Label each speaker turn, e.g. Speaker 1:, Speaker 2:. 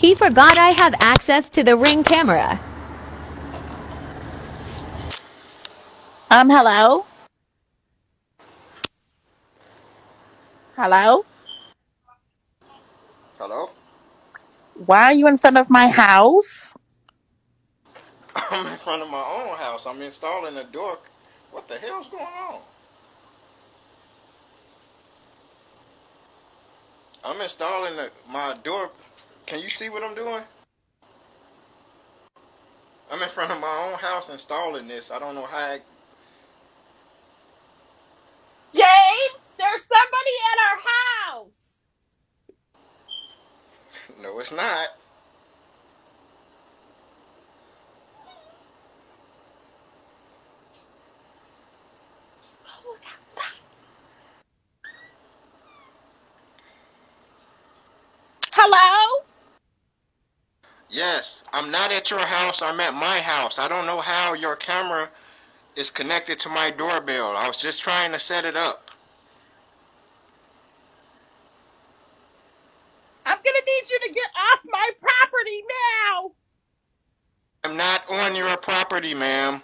Speaker 1: He forgot I have access to the Ring camera.
Speaker 2: Hello? Hello?
Speaker 3: Hello?
Speaker 2: Why are you in front of my house?
Speaker 3: I'm in front of my own house. I'm installing a door. What the hell's going on? I'm installing my door. Can you see what I'm doing? I'm in front of my own house installing this. I don't know how.
Speaker 2: James, there's somebody at our house.
Speaker 3: No, it's not.
Speaker 2: Look outside. Hello?
Speaker 3: Yes, I'm not at your house. I'm at my house. I don't know how your camera is connected to my doorbell. I was just trying to set it up.
Speaker 2: I'm gonna need you to get off my property now.
Speaker 3: I'm not on your property, ma'am.